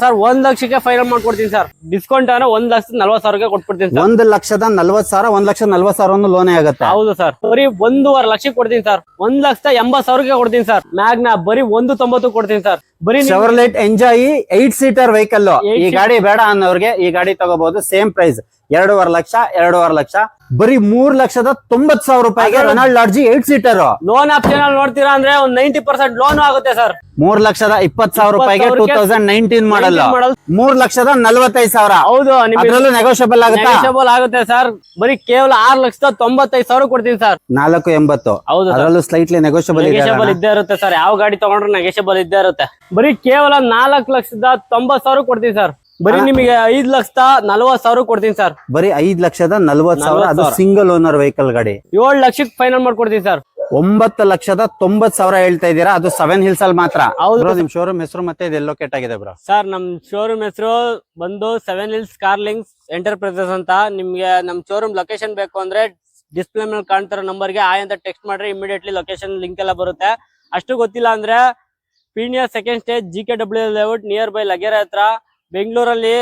Sir 1 ಲಕ್ಷಕ್ಕೆ final ಮಾಡ್ಕೊಡ್ತೀನಿ sir. Discount ಅಂದ್ರೆ 1,40,000 ಕೊಟ್ಬಿಡ್ತೀನಿ ಸರ್. 1,40,000 1,40,000 ಲೋನೇ ಆಗುತ್ತೆ. ಹೌದು ಸರ್, ಬರೀ 1.5 ಲಕ್ಷ ಕೊಡ್ತೀನಿ ಸರ್. 1,80,000 ಕೊಡ್ತೀನಿ ಸರ್. ಮ್ಯಾಗ್ನಾ ಬರೀ 1.90 ಕೊಡ್ತೀನಿ ಸರ್. ಬರೀ ಶೆವರ್ಲೆಟ್ ಎಂಜಾಯ್ 8 ಸೀಟರ್ ವೆಹಿಕಲ್. ಈ ಗಾಡಿ ಬೇಡ ಅನ್ನೋರ್ಗೆ ಈ ಗಾಡಿ ತಗೋಬಹುದು. Same price 2.5 lakh. ಬರೀ 3,90,000 ರೂಪಾಯಿಗೆ Renault Lodgy 8 seater. Loan option ಅಲ್ಲಿ ನೋಡ್ತೀರಾ ಅಂದ್ರೆ ಒಂದು 90% ಲೋನ್ ಆಗುತ್ತೆ ಸರ್. 3,20,000 ರೂಪಾಯಿಗೆ 2019 ಮಾಡಲ್ 3,45,000. ಹೌದು, ಅದರಲ್ಲೂ ನೆಗೋಷಿಯಬಲ್ ಆಗುತ್ತೆ. ನೆಗೋಷಿಯಬಲ್ ಆಗುತ್ತೆ ಸರ್. ಬರೀ ಕೇವಲ 6,95,000 ಕೊಡ್ತೀನಿ ಸರ್. 480. ಹೌದು, ಅದರಲ್ಲೂ ಸ್ಲೈಟ್ಲಿ ನೆಗೋಷಿಯಬಲ್ ಇದ್ದೇ ಇರುತ್ತೆ ಸರ್. ಯಾವ ಗಾಡಿ ತಗೊಂಡ್ರು ನೆಗೋಷಿಯಬಲ್ ಇದ್ದೇ ಇರುತ್ತೆ. ಬರೀ ಕೇವಲ 4,90,000 ಕೊಡ್ತೀನಿ ಸರ್. ಬರೀ ನಿಮಗೆ 5,40,000 ಕೊಡ್ತೀನಿ ಸರ್. ಬರೀ 5,40,000. ಅದು ಸಿಂಗಲ್ ಓನರ್ ವೆಹಿಕಲ್ ಗಾಡಿ. 7 ಲಕ್ಷಕ್ಕೆ ಫೈನಲ್ ಮಾಡ್ಕೊಡ್ತೀನಿ ಸರ್. 9,90,000 ಹೇಳ್ತಾ ಇದ್ದೀರಾ. ಅದು 7 ಹಿಲ್ಸ್ ಅಲ್ಲಿ ಮಾತ್ರ. ಹೌದು. ನಿಮ್ ಶೋರೂಮ್ ಹೆಸರು ಮತ್ತೆ ಇದು ಲೊಕೇಟ್ ಆಗಿದೆ ಬ್ರೋ? ಸರ್ ನಮ್ ಶೋರೂಮ್ ಹೆಸರು ಬಂದು 7 ಹಿಲ್ಸ್ ಕಾರ್ ಲಿಂಕ್ಸ್ ಎಂಟರ್ಪ್ರೈಸಸ್ ಅಂತ. ನಿಮ್ಗೆ ನಮ್ ಶೋರೂಮ್ ಲೊಕೇಶನ್ ಬೇಕು ಅಂದ್ರೆ ಡಿಸ್ಪ್ಲೇ ಮೇಲೆ ಕಾಣ್ತಿರೋ ನಂಬರ್ಗೆ ಆಯ್ ಅಂತ ಟೆಕ್ಸ್ಟ್ ಮಾಡ್ರೆ ಇಮಿಡಿಯೇಟ್ಲಿ ಲೊಕೇಶನ್ ಲಿಂಕ್ ಎಲ್ಲ ಬರುತ್ತೆ. ಅಷ್ಟು ಗೊತ್ತಿಲ್ಲ ಅಂದ್ರೆ Peenya second stage GKW layout near by Laggere ಹತ್ರ ಬೆಂಗಳೂರಲ್ಲಿ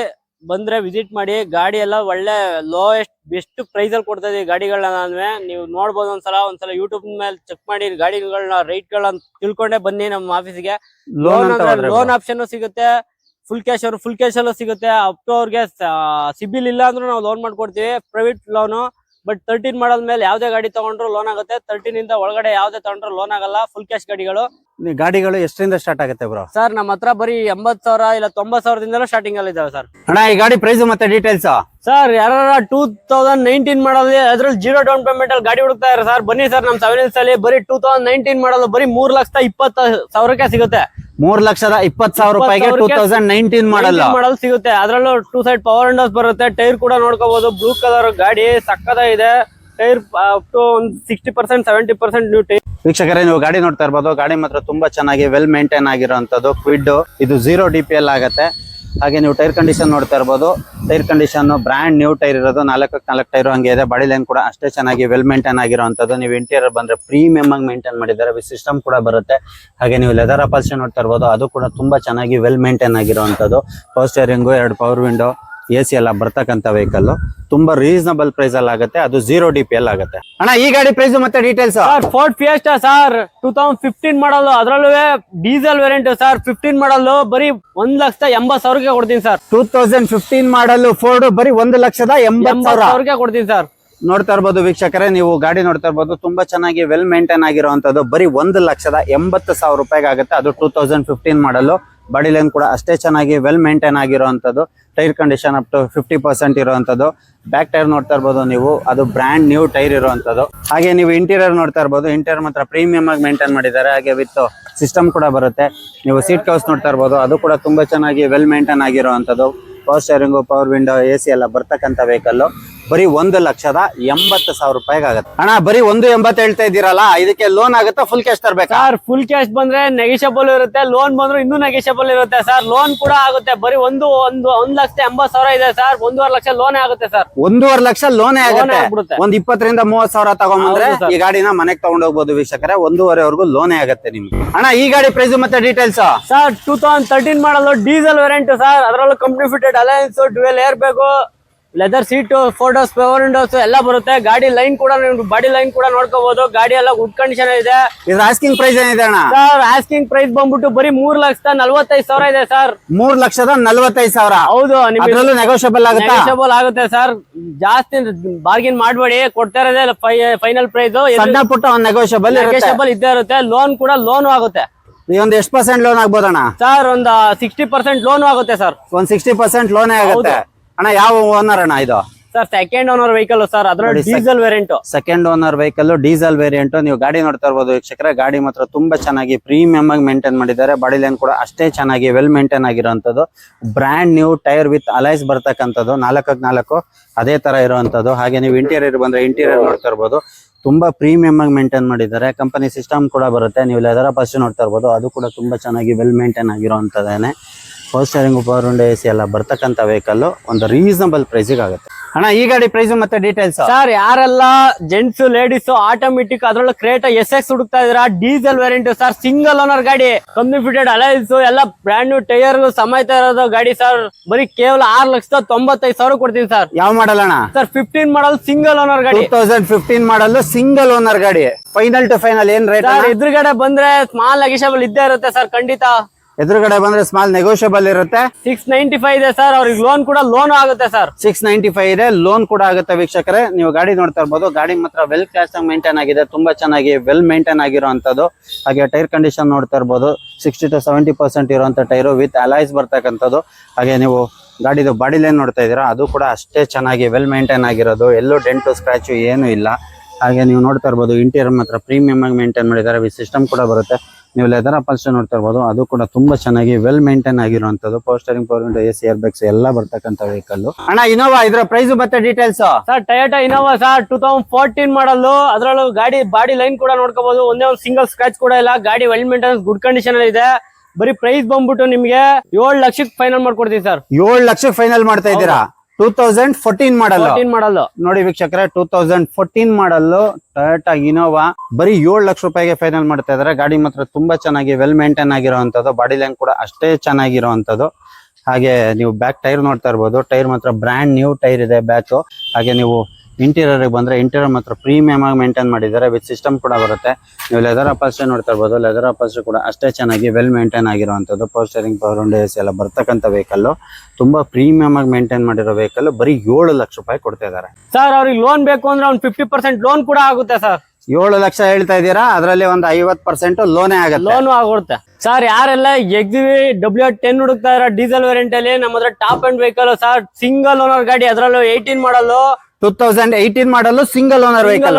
ಬಂದ್ರೆ ವಿಸಿಟ್ ಮಾಡಿ. ಗಾಡಿ ಎಲ್ಲ ಒಳ್ಳೆ ಲೋಯೆಸ್ಟ್ ಬೆಸ್ಟ್ ಪ್ರೈಸ್ ಅಲ್ಲಿ ಕೊಡ್ತಾ ಇದೀವಿ ಗಾಡಿಗಳನ್ನ. ನೀವು ನೋಡ್ಬೋದು. ಒಂದ್ಸಲ ಯೂಟ್ಯೂಬ್ ಮೇಲೆ ಚೆಕ್ ಮಾಡಿ ಗಾಡಿಗಳನ್ನ ರೇಟ್ ಗಳನ್ನ ತಿಳ್ಕೊಂಡೇ ಬನ್ನಿ ನಮ್ಮ ಆಫೀಸ್ಗೆ. ಲೋನ್ ಆಪ್ಷನ್ ಸಿಗುತ್ತೆ. ಫುಲ್ ಕ್ಯಾಶ್ ಅಲ್ಲೂ ಸಿಗುತ್ತೆ. ಅಪ್ ಟು ಅವ್ರಿಗೆ ಸಿಬಿಲ್ ಇಲ್ಲ ಅಂದ್ರೂ ನಾವು ಲೋನ್ ಮಾಡ್ಕೊಡ್ತೀವಿ. Private loan. ಬಟ್ 13 ಮಾಡಲ್ ಮೇಲೆ ಯಾವ್ದೇ ಗಾಡಿ ತಗೊಂಡ್ರು ಲೋನ್ ಆಗುತ್ತೆ. 13 ಇಂದ ಒಳಗಡೆ ಯಾವ್ದೇ ತಗೊಂಡ್ರು ಲೋನ್ ಆಗಲ್ಲ. ಫುಲ್ ಕ್ಯಾಶ್ ಗಾಡಿಗಳು ಎಷ್ಟರಿಂದ ಸ್ಟಾರ್ಟ್ ಆಗುತ್ತೆ ಬ್ರೋ? ಸರ್ ನಮ್ಮ ಹತ್ರ ಬರೀ 80,000 ಇಲ್ಲ 90,000 ಸ್ಟಾರ್ಟಿಂಗ್ ಅಲ್ಲಿ ಇದಾವೆ ಸರ್. ಅಣ್ಣ ಈ ಗಾಡಿ ಪ್ರೈಸ್ ಮತ್ತೆ ಡೀಟೇಲ್ಸ್ ಸರ್ ಯಾರ 2019 ಮಾಡಲ್ ಅದ್ರಲ್ಲಿ 0 ಡೌನ್ ಪೇಮೆಂಟ್ ಅಲ್ಲಿ ಗಾಡಿ ಹುಡುಕ್ತಾ ಇದ್ದಾರೆ ಸರ್. ಬನ್ನಿ ಸರ್ ನಮ್ 7 ಹಿಲ್ಸ್ ಅಲ್ಲಿ ಬರೀ 2019 ಮಾಡಲ್ ಬರೀ 3,20,000 ಸಿಗುತ್ತೆ. 3,20,000 ರೂಪಾಯಿಗೆ 2019 ಮಾಡಲ್ ಸಿಗುತ್ತೆ. ಅದ್ರಲ್ಲೂ 2 ಸೈಡ್ ಪವರ್ ವಿಂಡೋಸ್ ಬರುತ್ತೆ. ಟೈರ್ ಕೂಡ ನೋಡ್ಕೋಬಹುದು. ಬ್ಲೂ ಕಲರ್ ಗಾಡಿ ಸಕ್ಕತ್ತಾಗಿದೆ. Tyre up to 60% 70% new tyre. ವೀಕ್ಷಕರೇ ನೀವು ಗಾಡಿ ನೋಡ್ತಾ ಇರ್ಬೋದು. ಗಾಡಿ ಮಾತ್ರ ತುಂಬಾ ಚೆನ್ನಾಗಿ ವೆಲ್ ಮೇಂಟೈನ್ ಆಗಿರುವಂತದ್ದು. ಕ್ವಿಡ್ ಇದು 0 DPL ಆಗುತ್ತೆ. ಹಾಗೆ ನೀವು ಟೈರ್ ಕಂಡೀಷನ್ ನೋಡ್ತಾ ಇರ್ಬೋದು. Tyre condition brand new tyre ಇರೋದು. 4 ಟೈರ್ ಹಂಗೆ ಇದೆ. ಬಾಡಿ ಲೈನ್ ಕೂಡ ಅಷ್ಟೇ ಚೆನ್ನಾಗಿ ವೆಲ್ ಮೇಂಟೈನ್ ಆಗಿರುವಂತದ್ದು. ನೀವು ಇಂಟೀರಿಯರ್ ಬಂದ್ರೆ ಪ್ರೀಮಿಯಂ ಆಗಿ ಮೇಂಟೈನ್ ಮಾಡಿದ್ದಾರೆ. ವಿತ್ ಸಿಸ್ಟಮ್ ಕೂಡ ಬರುತ್ತೆ. ಹಾಗೆ ನೀವು ಲೆದರ್ ಅಪಲ್ಷನ್ ನೋಡ್ತಾ ಇರ್ಬೋದು. ಅದು ಕೂಡ ತುಂಬಾ ಚೆನ್ನಾಗಿ ವೆಲ್ ಮೇಂಟೈನ್ ಆಗಿರುವಂತದ್ದು. Power steering 2 power window AC ಎಲ್ಲ ಬರ್ತಕ್ಕಂಥ ವೆಹಿಕಲ್ ತುಂಬಾ ರೀಸನಬಲ್ ಪ್ರೈಸ್ ಅಲ್ಲಿ ಆಗುತ್ತೆ. ಅದು 0 DPL ಆಗುತ್ತೆ. ಅಣ್ಣ ಈ ಗಾಡಿ ಪ್ರೈಸ್ ಮತ್ತೆ ಡೀಟೇಲ್ಸ್? ಫೋರ್ಡ್ ಫಿಯೆಸ್ಟಾ ಸರ್ 2015 ಮಾಡಲ್. ಅದ್ರಲ್ಲೂ ಡೀಸೆಲ್ ವೇರಿಯಂಟ್ ಸರ್. 15 ಮಾಡಲ್ ಬರೀ 1,80,000 ಕೊಡ್ತೀನಿ ಸರ್. 2015 ಮಾಡಲ್ ಫೋರ್ಡ್ ಬರೀ 1,80,000 ಕೊಡ್ತೀನಿ ಸರ್. ನೋಡ್ತಾ ಇರ್ಬೋದು ವೀಕ್ಷಕರೇ, ನೀವು ಗಾಡಿ ನೋಡ್ತಾ ಇರ್ಬೋದು. ತುಂಬಾ ಚೆನ್ನಾಗಿ ವೆಲ್ ಮೇಂಟೈನ್ ಆಗಿರುವಂತದ್ದು. ಬರೀ 1,80,000 ರೂಪಾಯಿಗೆ ಆಗುತ್ತೆ. ಅದು 2015 ಮಾಡಲ್. ಬಾಡಿ ಲೈನ್ ಕೂಡ ಅಷ್ಟೇ ಚೆನ್ನಾಗಿ ವೆಲ್ ಮೇಂಟೈನ್ ಆಗಿರುವಂತದ್ದು. ಟೈರ್ ಕಂಡೀಷನ್ ಅಪ್ ಟು 50% ಇರುವಂತದ್ದು. ಬ್ಯಾಕ್ ಟೈರ್ ನೋಡ್ತಾ ಇರ್ಬೋದು ನೀವು. ಅದು ಬ್ರ್ಯಾಂಡ್ ನ್ಯೂ ಟೈರ್ ಇರುವಂತದ್ದು. ಹಾಗೆ ನೀವು ಇಂಟೀರಿಯರ್ ನೋಡ್ತಾ ಇರ್ಬೋದು. ಇಂಟೀರಿಯರ್ ಮಾತ್ರ ಪ್ರೀಮಿಯಂ ಆಗಿ ಮೇಂಟೈನ್ ಮಾಡಿದ್ದಾರೆ. ಹಾಗೆ ವಿತ್ ಸಿಸ್ಟಮ್ ಕೂಡ ಬರುತ್ತೆ. ನೀವು ಸೀಟ್ ಕವರ್ಸ್ ನೋಡ್ತಾ ಇರ್ಬೋದು. ಅದು ಕೂಡ ತುಂಬಾ ಚೆನ್ನಾಗಿ ವೆಲ್ ಮೇಂಟೈನ್ ಆಗಿರುವಂತದ್ದು. Power steering power window AC ಎಲ್ಲ ಬರ್ತಕ್ಕಂಥ ವೆಹಿಕಲ್ ಬರೀ 1,80,000 ರೂಪಾಯಿಗೆ ಆಗುತ್ತೆ. ಅಣ್ಣ ಬರೀ 1,80 ಹೇಳ್ತಾ ಇದ್ದೀರಲ್ಲ, ಇದಕ್ಕೆ ಲೋನ್ ಆಗುತ್ತಾ ಫುಲ್ ಕ್ಯಾಶ್ ತರಬೇಕಾ? ಸರ್ ಫುಲ್ ಕ್ಯಾಶ್ ಬಂದ್ರೆ ನೆಗೋಷಿಯಬಲ್ ಇರುತ್ತೆ. ಲೋನ್ ಬಂದ್ರೆ ಇನ್ನೂ ನೆಗೋಷಿಯಬಲ್ ಇರುತ್ತೆ ಸರ್. ಲೋನ್ ಕೂಡ ಆಗುತ್ತೆ. ಬರೀ 1,80,000 ಇದೆ ಸರ್. 1.5 ಲಕ್ಷ ಲೋನೇ ಆಗುತ್ತೆ ಸರ್. 1.5 ಲಕ್ಷ ಲೋನೇ ಆಗುತ್ತೆ. 20,000 ರಿಂದ 30,000 ತಗೊಂಡ್ಬಂದ್ರೆ ಈ ಗಾಡಿನ ಮನೆಗೆ ತಗೊಂಡ್ ಹೋಗ್ಬೋದು ವೀಕ್ಷಕರೇ. 1.5 ಲೋನೇ ಆಗುತ್ತೆ ನಿಮ್ಗೆ. ಅಣ್ಣ ಈ ಗಾಡಿ ಪ್ರೈಸ್ ಮತ್ತೆ details? Sir 2013 model diesel variant sir. ಅದರಲ್ಲೂ company fitted alloys, dual air bag, leather seat, photos, power windows ಎಲ್ಲ ಬರುತ್ತೆ. ಗಾಡಿ ಲೈನ್ ಕೂಡ ಬಾಡಿ ಲೈನ್ ಕೂಡ ನೋಡ್ಕೋಬಹುದು. ಗಾಡಿ ಎಲ್ಲ ಗುಡ್ ಕಂಡೀಷನ್ ಇದೆ. ಇದು ಆಸ್ಕಿಂಗ್ ಪ್ರೈಸ್ ಏನಿದೆ ಅಣ್ಣ? ಸರ್ ಆಸ್ಕಿಂಗ್ ಪ್ರೈಸ್ ಬಂದ್ಬಿಟ್ಟು ಬರೀ 3,45,000 ಇದೆ ಸರ್. 3,45,000. ಹೌದು, ನಿಮಗೆ ನೆಗೋಷಿಯಬಲ್ ಆಗುತ್ತೆ. ನೆಗೋಷಿಯಬಲ್ ಆಗುತ್ತೆ ಸರ್. ಜಾಸ್ತಿ ಬಾರ್ಗಿನ್ ಮಾಡಬೇಡಿ. ಕೊಡ್ತಾ ಇರೋದೇ ಫೈನಲ್ ಪ್ರೈಸ್. ಸಣ್ಣ ಪುಟ್ಟ ನೆಗೋಷಿಯಬಲ್ ಇದ್ದೇ ಇರುತ್ತೆ. ಲೋನ್ ಕೂಡ ಲೋನ್ ಆಗುತ್ತೆ. ಒಂದು ಎಷ್ಟು % ಲೋನ್ ಆಗ್ಬೋದಣ್ಣ? ಸರ್ ಒಂದು 60% ಲೋನ್ ಆಗುತ್ತೆ ಸರ್. ಒಂದು 60% ಲೋನೇ ಆಗುತ್ತೆ. ಅಣ್ಣ ಯಾವ ಓನರ್ ಅಣ್ಣ ಇದು? Sir second owner vehicle sir. ಅದ್ರಲ್ಲಿ diesel variant. Second owner vehicle diesel variant. ನೀವು ಗಾಡಿ ನೋಡ್ತಾ ಇರ್ಬೋದು ವೀಕ್ಷಕರೇ. ಗಾಡಿ ಮಾತ್ರ ತುಂಬಾ ಚೆನ್ನಾಗಿ ಪ್ರೀಮಿಯಂ ಆಗಿ ಮೇಂಟೈನ್ ಮಾಡಿದ್ದಾರೆ. ಬಾಡಿ ಲೈನ್ ಕೂಡ ಅಷ್ಟೇ ಚೆನ್ನಾಗಿ ವೆಲ್ ಮೇಂಟೈನ್ ಆಗಿರುವಂತದ್ದು. Brand new tyre with alloys ಬರ್ತಕ್ಕಂಥದ್ದು. 4x4 ಅದೇ ತರ ಇರುವಂತದ್ದು. ಹಾಗೆ ನೀವು ಇಂಟೀರಿಯರ್ ಬಂದ್ರೆ ಇಂಟೀರಿಯರ್ ನೋಡ್ತಾ ಇರ್ಬೋದು. ತುಂಬಾ ಪ್ರೀಮಿಯಂ ಆಗಿ ಮೇಂಟೈನ್ ಮಾಡಿದ್ದಾರೆ. ಕಂಪನಿ ಸಿಸ್ಟಮ್ ಕೂಡ ಬರುತ್ತೆ. ನೀವು ಲೆದರ್ ಅಪಲ್ಷನ್ ನೋಡ್ತಾ ಇರ್ಬೋದು. ಅದು ಕೂಡ ತುಂಬಾ ಚೆನ್ನಾಗಿ ವೆಲ್ ಮೇಂಟೈನ್ ಆಗಿರುವಂತದ್ದೇನೆ. Power steering, power window AC ಎಲ್ಲ ಬರ್ತಕ್ಕಂಥ ವೆಹಿಕಲ್ ಒಂದು ರೀಸನಬಲ್ ಪ್ರೈಸಿಗೆ ಆಗುತ್ತೆ. ಅಣ್ಣ ಈ ಗಾಡಿ ಪ್ರೈಸ್ ಮತ್ತೆ ಡೀಟೇಲ್ಸ್. ಸರ್ ಯಾರೆಲ್ಲ ಜೆಂಟ್ಸ್ ಲೇಡೀಸ್ ಆಟೋಮೆಟಿಕ್ ಅದ್ರಲ್ಲೂ ಕ್ರೇಟಾ SX ಹುಡುಕ್ತಾ ಇದೀರಾ, diesel variant sir, single owner ಗಾಡಿ, ಕಂಪನಿ ಫಿಟೆಡ್ ಅಲೈನ್ಸ್ ಎಲ್ಲ ಬ್ರ್ಯಾಂಡ್ ನ್ಯೂ ಟೈರ್ ಸಮೇತ ಇರೋದು ಗಾಡಿ ಸರ್. ಬರೀ ಕೇವಲ 6,95,000 ಕೊಡ್ತೀನಿ ಸರ್. ಯಾವ ಮಾಡಲ್ ಅಣ್ಣ? ಸರ್ 15 ಮಾಡಲ್ ಸಿಂಗಲ್ ಓನರ್ ಗಾಡಿ, 2015 ಮಾಡಲ್ ಸಿಂಗಲ್ ಓನರ್ ಗಾಡಿ. ಫೈನಲ್ ಟು ಫೈನಲ್ ಏನ್ ರೇಟ್? ಸರ್ ಎದುರುಗಡೆ ಬಂದ್ರೆ ಸ್ಮಾಲ್ ನೆಗೋಷಿಯಬಲ್ ಇದ್ದೇ ಇರುತ್ತೆ ಸರ್, ಖಂಡಿತ. ಎದುರುಗಡೆ ಬಂದ್ರೆ ಸ್ಮಾಲ್ ನೆಗೋಷಿಯಬಲ್ ಇರುತ್ತೆ. 695 ಇದೆ ಸರ್, ಅವ್ರಿಗೆ ಲೋನ್ ಆಗುತ್ತೆ ಸರ್. 695 ಇದೆ, ಲೋನ್ ಕೂಡ ಆಗುತ್ತೆ. ವೀಕ್ಷಕರೇ ನೀವು ಗಾಡಿ ನೋಡ್ತಾ ಇರ್ಬೋದು, ಗಾಡಿ ಮಾತ್ರ ವೆಲ್ ಕ್ಲಾಸ್ ಮೇಂಟೈನ್ ಆಗಿದೆ, ತುಂಬಾ ಚೆನ್ನಾಗಿ ವೆಲ್ ಮೇಂಟೈನ್ ಆಗಿರುವಂತದ್ದು. ಹಾಗೆ ಟೈರ್ ಕಂಡೀಷನ್ ನೋಡ್ತಾ ಇರ್ಬೋದು, 60 to 70% ಇರುವಂತ ಟೈರು ವಿತ್ ಅಲೈಸ್ ಬರ್ತಕ್ಕಂಥದ್ದು. ಹಾಗೆ ನೀವು ಗಾಡಿದು ಬಾಡಿ ಲೈನ್ ನೋಡ್ತಾ ಇದ್ದೀರಾ, ಅದು ಕೂಡ ಅಷ್ಟೇ ಚೆನ್ನಾಗಿ ವೆಲ್ ಮೇಂಟೈನ್ ಆಗಿರೋದು, ಎಲ್ಲೂ ಡೆಂಟು ಸ್ಕ್ರಾಚು ಏನು ಇಲ್ಲ. ಹಾಗೆ ನೀವು ನೋಡ್ತಾ ಇರ್ಬೋದು, ಇಂಟೀರಿಯರ್ ಮಾತ್ರ ಪ್ರೀಮಿಯಂ ಆಗಿ ಮೇಂಟೈನ್ ಮಾಡಿದ್ದಾರೆ, ವಿತ್ ಸಿಸ್ಟಮ್ ಕೂಡ ಬರುತ್ತೆ. ನೀವು ಲೆದರ್ ಅಪಲ್ಸ್ಟರ್ ನೋಡ್ತಾ ಇರ್ಬೋದು, ಅದು ಕೂಡ ತುಂಬಾ ಚೆನ್ನಾಗಿ ವೆಲ್ ಮೇಂಟೈನ್ ಆಗಿರುವಂತದ್ದು. Power steering, power window, AC, air bags ಎಲ್ಲ ಬರ್ತಕ್ಕಂಥ ವೆಹಿಕಲ್. ಅಣ್ಣ ಇನೋವಾ, ಇದರ ಪ್ರೈಸ್ ಮತ್ತೆ details. Sir Toyota Innova sir 2014 ಮಾಡಲ್, ಅದ್ರಲ್ಲೂ ಗಾಡಿ ಬಾಡಿ ಲೈನ್ ಕೂಡ ನೋಡ್ಕೋಬಹುದು, ಒಂದೇ ಒಂದು ಸಿಂಗಲ್ ಸ್ಕ್ರಾಚ್ ಕೂಡ ಇಲ್ಲ. ಗಾಡಿ ವೆಲ್ ಮೇಂಟೆನೆನ್ಸ್ ಗುಡ್ ಕಂಡೀಷನ್ ಅಲ್ಲಿ ಇದೆ. ಬರೀ ಪ್ರೈಸ್ ಬಂದ್ಬಿಟ್ಟು ನಿಮ್ಗೆ 7 ಲಕ್ಷಕ್ಕೆ ಫೈನಲ್ ಮಾಡ್ಕೊಡ್ತೀನಿ ಸರ್. 7 ಲಕ್ಷಕ್ಕೆ ಫೈನಲ್ ಮಾಡ್ತಾ ಇದ್ದೀರಾ? 2014 ಮಾಡಲ್ ನೋಡಿ ವೀಕ್ಷಕರೇ, 2014 ಮಾಡಲ್ ಟೊಯೋಟಾ ಇನೋವಾ ಬರೀ 7 ಲಕ್ಷ ರೂಪಾಯಿಗೆ ಫೈನಲ್ ಮಾಡ್ತಾ ಇದಾರೆ. ಗಾಡಿ ಮಾತ್ರ ತುಂಬಾ ಚೆನ್ನಾಗಿ ವೆಲ್ ಮೇಂಟೈನ್ ಆಗಿರುವಂತದ್ದು, ಬಾಡಿ ಲೈನ್ ಕೂಡ ಅಷ್ಟೇ ಚೆನ್ನಾಗಿರುವಂತದ್ದು. ಹಾಗೆ ನೀವು ಬ್ಯಾಕ್ ಟೈರ್ ನೋಡ್ತಾ ಇರ್ಬೋದು, ಟೈರ್ ಮಾತ್ರ ಬ್ರ್ಯಾಂಡ್ ನ್ಯೂ ಟೈರ್ ಇದೆ ಬ್ಯಾಕ್. ಹಾಗೆ ನೀವು ಇಂಟೀರಿಯರ್ ಬಂದ್ರೆ ಇಂಟೀರಿಯರ್ ಮಾತ್ರ ಪ್ರೀಮಿಯಂ ಆಗಿ ಮೇಂಟೈನ್ ಮಾಡಿದ್ದಾರೆ, ವಿತ್ ಸಿಸ್ಟಮ್ ಕೂಡ ಬರುತ್ತೆ. ನೀವು ಲೆದರ್ ಅಪಲ್ಸ್ಟರ್ ನೋಡ್ತಾ ಇರ್ಬೋದು, ಲೆದರ್ ಅಪಲ್ಸ್ಟರ್ ಕೂಡ ಅಷ್ಟೇ ಚೆನ್ನಾಗಿ ವೆಲ್ ಮೇಂಟೈನ್ ಆಗಿರುವಂತದ್ದು. Power steering, power window, AC ಎಲ್ಲ ಬರ್ತಕ್ಕಂಥ ವೆಹಿಕಲ್, ತುಂಬಾ ಪ್ರೀಮಿಯಂ ಆಗಿ ಮೇಂಟೈನ್ ಮಾಡಿರೋ ವೆಹಿಕಲ್. ಬರೀ 7 ಲಕ್ಷ ರೂಪಾಯಿ ಕೊಡ್ತಾ ಇದಾರೆ ಸರ್. ಅವ್ರಿಗೆ ಲೋನ್ ಬೇಕು ಅಂದ್ರೆ ಒಂದು 50% ಲೋನ್ ಕೂಡ ಆಗುತ್ತೆ ಸರ್. 7 ಲಕ್ಷ ಹೇಳ್ತಾ ಇದ್ದೀರಾ, ಅದರಲ್ಲಿ ಒಂದು 50% ಲೋನೇ ಆಗುತ್ತೆ. ಲೋನ್ ಆಗುತ್ತೆ ಸರ್. ಯಾರೆಲ್ಲ XV-W10 ಹುಡುಕ್ತಾ ಇರೋ ಡೀಸೆಲ್ ವೇರಿಯಂಟ್ ಅಲ್ಲಿ ನಮ್ಮ ಹತ್ರ top end vehicle sir, single owner ಗಾಡಿ, ಅದರಲ್ಲೂ 18 model, 2018 model single owner vehicle,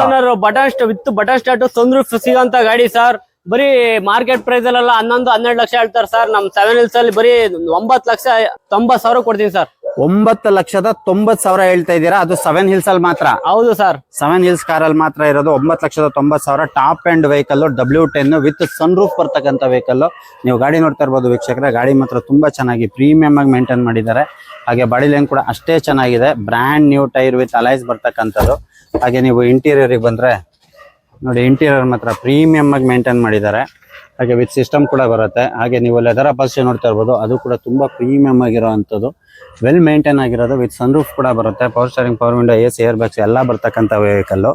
with button start sunroof ಸಿಗೋಂತ ಗಾಡಿ ಸರ್. ಬರೀ ಮಾರ್ಕೆಟ್ ಪ್ರೈಸ್ ಅಲ್ಲೆಲ್ಲ 11-12 ಲಕ್ಷ ಹೇಳ್ತಾರೆ ಸರ್. ನಮ್ 7 Hills ಅಲ್ಲಿ ಬರೀ 9,90,000 ಕೊಡ್ತೀನಿ ಸರ್. 9,90,000 ಹೇಳ್ತಾ ಇದ್ದೀರಾ? ಅದು 7 Hills ಅಲ್ಲಿ ಮಾತ್ರ? ಹೌದು ಸರ್, 7 Hills ಕಾರ್ ಅಲ್ಲಿ ಮಾತ್ರ ಇರೋದು 9,90,000. Top end vehicle, W10 with sun roof ಬರ್ತಕ್ಕಂಥ ವೆಹಿಕಲ್. ನೀವು ಗಾಡಿ ನೋಡ್ತಾ ಇರ್ಬೋದು ವೀಕ್ಷಕರೇ, ಗಾಡಿ ಮಾತ್ರ ತುಂಬಾ ಚೆನ್ನಾಗಿ ಪ್ರೀಮಿಯಂ ಆಗಿ ಮೇಂಟೈನ್ ಮಾಡಿದ್ದಾರೆ. ಹಾಗೆ ಬಾಡಿ ಲೈನ್ ಕೂಡ ಅಷ್ಟೇ ಚೆನ್ನಾಗಿದೆ, brand new tyre with alloys ಬರ್ತಕ್ಕಂಥದ್ದು. ಹಾಗೆ ನೀವು ಇಂಟೀರಿಯರ್ ಬಂದ್ರೆ ನೋಡಿ, ಇಂಟೀರಿಯರ್ ಮಾತ್ರ ಪ್ರೀಮಿಯಂ ಆಗಿ ಮೇಂಟೈನ್ ಮಾಡಿದ್ದಾರೆ. ಹಾಗೆ ವಿತ್ ಸಿಸ್ಟಮ್ ಕೂಡ ಬರುತ್ತೆ. ಹಾಗೆ ನೀವು ಲೆದರ್ ಅಪಲ್ಸ್ಟರ್ ನೋಡ್ತಾ ಇರ್ಬೋದು, ಅದು ಕೂಡ ತುಂಬಾ ಪ್ರೀಮಿಯಂ ಆಗಿರುವಂತದ್ದು, ವೆಲ್ ಮೇಂಟೈನ್ ಆಗಿರೋದು, ವಿತ್ ಸನ್ರೂಫ್ ಕೂಡ ಬರುತ್ತೆ. Power steering, power window, AC, air bags ಎಲ್ಲ ಬರ್ತಕ್ಕಂಥ ವೆಹಿಕಲ್.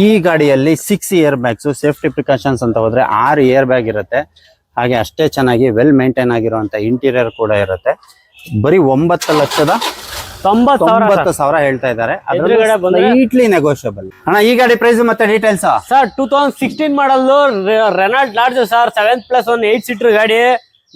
ಈ ಗಾಡಿಯಲ್ಲಿ 6 ಏರ್ ಬ್ಯಾಗ್ಸ್, ಸೇಫ್ಟಿ ಪ್ರಿಕಾಷನ್ಸ್ ಅಂತ ಹೋದ್ರೆ 6 ಏರ್ ಬ್ಯಾಗ್ ಇರುತ್ತೆ. ಹಾಗೆ ಅಷ್ಟೇ ಚೆನ್ನಾಗಿ ವೆಲ್ ಮೇಂಟೈನ್ ಆಗಿರುವಂತ ಇಂಟೀರಿಯರ್ ಕೂಡ ಇರುತ್ತೆ. ಬರೀ 9,90,000 ಹೇಳ್ತಾ ಇದ್ದಾರೆ, ಸ್ಲೈಟ್ಲಿ ನೆಗೋಷಿಯಬಲ್. ಅಣ್ಣ ಈ ಗಾಡಿ ಪ್ರೈಸ್ ಮತ್ತೆ ಡೀಟೇಲ್ಸ್. ಸರ್ 2016 ಮಾಡಲ್ ರೆನಾಲ್ಟ್ ಲಾರ್ಜ್ ಸರ್, 7+1 8 ಸೀಟರ್ ಗಾಡಿ.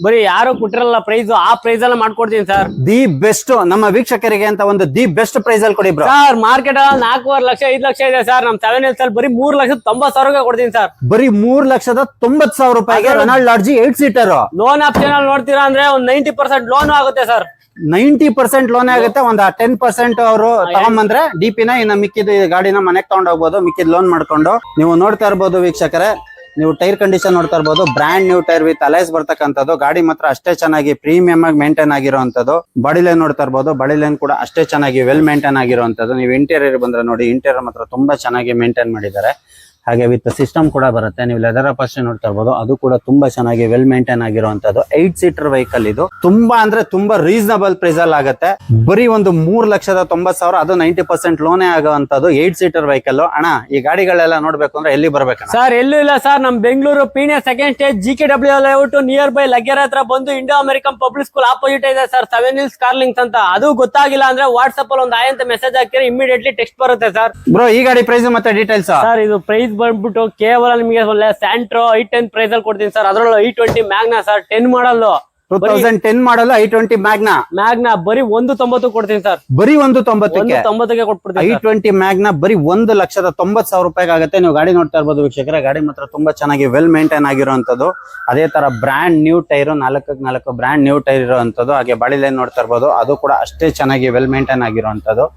ಬರೀ ಯಾರು ಕೊಟ್ಟಿರಲ್ಲ ಪ್ರೈಸ್, ಆ ಪ್ರೈಸ್ ಎಲ್ಲ ಮಾಡ್ಕೊಡ್ತೀನಿ ಸರ್. ದಿ ಬೆಸ್ಟ್ ನಮ್ಮ ವೀಕ್ಷಕರಿಗೆ ಅಂತ ಒಂದು ದಿ ಬೆಸ್ಟ್ ಪ್ರೈಸ್ ಅಲ್ಲಿ ಕೊಡಿ ಬ್ರೋ. ಸರ್ ಮಾರ್ಕೆಟ್ ಅಲ್ಲಿ 4.5 ಲಕ್ಷ 5 ಲಕ್ಷ ಇದೆ ಸರ್, ನಮ್ 7 Hills ಅಲ್ಲಿ ಬರೀ 3,90,000 ಕೊಡ್ತೀನಿ ಸರ್. ಬರೀ 3,90,000 ರೂಪಾಯಿಗೆ Renault large 8 seater. Loan option ಅಲ್ಲಿ ನೋಡ್ತೀರಾ ಅಂದ್ರೆ ಒಂದು 90% ಲೋನ್ ಆಗುತ್ತೆ ಸರ್. 90% ಲೋನ್ ಆಗುತ್ತೆ. ಒಂದು 10% ಅವರು ತಗೊಂಬಂದ್ರೆ DP-ನ ಇನ್ನು ಮಿಕ್ಕಿದ ಗಾಡಿನ ಮನೆಗೆ ತಗೊಂಡ್ ಹೋಗ್ಬೋದು, ಮಿಕ್ಕಿದ ಲೋನ್ ಮಾಡ್ಕೊಂಡು. ನೀವು ನೋಡ್ತಾ ಇರ್ಬೋದು ವೀಕ್ಷಕರೇ, ನೀವು ಟೈರ್ ಕಂಡೀಷನ್ ನೋಡ್ತಾ ಇರ್ಬೋದು, brand new tyre with alloys ಬರ್ತಕ್ಕಂಥದ್ದು. ಗಾಡಿ ಮಾತ್ರ ಅಷ್ಟೇ ಚೆನ್ನಾಗಿ ಪ್ರೀಮಿಯಂ ಆಗಿ ಮೇಂಟೈನ್ ಆಗಿರುವಂತದ್ದು. ಬಾಡಿ ಲೈನ್ ನೋಡ್ತಾ ಇರ್ಬೋದು, ಬಾಡಿ ಲೈನ್ ಕೂಡ ಅಷ್ಟೇ ಚೆನ್ನಾಗಿ ವೆಲ್ ಮೇಂಟೈನ್ ಆಗಿರುವಂತದ್ದು. ನೀವು ಇಂಟೀರಿಯರ್ ಬಂದ್ರೆ ನೋಡಿ, ಇಂಟೀರಿಯರ್ ಮಾತ್ರ ತುಂಬಾ ಚೆನ್ನಾಗಿ ಮೇಂಟೈನ್ ಮಾಡಿದ್ದಾರೆ. ಹಾಗೆ ವಿತ್ ಸಿಸ್ಟಮ್ ಕೂಡ ಬರುತ್ತೆ. ನೀವು ಲೆದರ್ ಅಪಲ್ಸ್ಟರ್ ನೋಡ್ತಾ ಇರ್ಬೋದು, ಅದು ಕೂಡ ತುಂಬಾ ಚೆನ್ನಾಗಿ ವೆಲ್ ಮೇಂಟೈನ್ ಆಗಿರುವಂತದ್ದು. 8 ಸೀಟರ್ ವೆಹಿಕಲ್ ಇದು. ತುಂಬಾ ಅಂದ್ರೆ ತುಂಬಾ ರೀಸನಬಲ್ ಪ್ರೈಸ್ ಅಲ್ಲಿ ಆಗುತ್ತೆ. ಬರೀ ಒಂದು 3,90,000, ಅದು 90% ಲೋನೇ ಆಗುವಂತದ್ದು 8 ಸೀಟರ್ ವೆಹಿಕಲ್. ಅಣ್ಣ ಈ ಗಾಡಿಗಳೆಲ್ಲ ನೋಡ್ಬೇಕು ಅಂದ್ರೆ ಎಲ್ಲಿ ಬರ್ಬೇಕು ಸರ್? ಎಲ್ಲೂ ಇಲ್ಲ ಸರ್, ನಮ್ Bengaluru Peenya second stage GKW layout near by Laggere ಹತ್ರ ಬಂದು Indo American public school opposite ಇದೆ ಸರ್, 7 Hills ಕಾರ್ ಲಿಂಕ್ಸ್ ಅಂತ. ಅದು ಗೊತ್ತಾಗಿಲ್ಲ ಅಂದ್ರೆ ವಾಟ್ಸ್ಆಪ್ ಅಲ್ಲಿ ಒಂದು ಆಯ್ ಅಂತ ಮೆಸೇಜ್ ಹಾಕಿದ್ರೆ ಇಮಿಡಿಯೇಟ್ಲಿ ಟೆಕ್ಸ್ಟ್ ಬರುತ್ತೆ ಸರ್. ಬ್ರೋ ಈ ಗಾಡಿ ಪ್ರೈಸ್ ಮತ್ತೆ ಡೀಟೇಲ್ಸ್. ಸರ್ ಇದು ಪ್ರೈಸ್ ಬಂದ್ಬಿಟ್ಟು ಕೇವಲ ನಿಮಗೆ ಸ್ಯಾಂಟ್ರೋ i10 ಪ್ರೈಸ್ ಅಲ್ಲಿ ಕೊಡ್ತೀನಿ ಸರ್. ಅದರಲ್ಲೂ i20 ಮ್ಯಾಗ್ನಾ ಸರ್, 10 ಮಾಡಲ್, 2010 ಮಾಡಲ್ i20 ಮ್ಯಾಗ್ನಾ ಬರೀ 190 ಕೊಡ್ತೀನಿ ಸರ್. ಬರೀ 190ಕ್ಕೆ ಕೊಟ್ಬಿಡ್ತೀನಿ. i20 ಮ್ಯಾಗ್ನಾ ಬರೀ 1,90,000 ರೂಪಾಯಿಗೆ ಆಗುತ್ತೆ. ನೀವು ಗಾಡಿ ನೋಡ್ತಾ ಇರ್ಬೋದು ವೀಕ್ಷಕರೇ, ಗಾಡಿ ಮಾತ್ರ ತುಂಬಾ ಚೆನ್ನಾಗಿ ವೆಲ್ ಮೇಂಟೈನ್ ಆಗಿರುವಂತದ್ದು. ಅದೇ ತರ brand new tyre, 4x4 brand new tyre ಇರುವಂತದ್ದು. ಹಾಗೆ ಬಾಡಿ ಲೈನ್ ನೋಡ್ತಾ ಇರ್ಬೋದು, ಅದು ಕೂಡ ಅಷ್ಟೇ ಚೆನ್ನಾಗಿ ವೆಲ್ ಮೇಂಟೈನ್ ಆಗಿರುವಂತದ್ದು.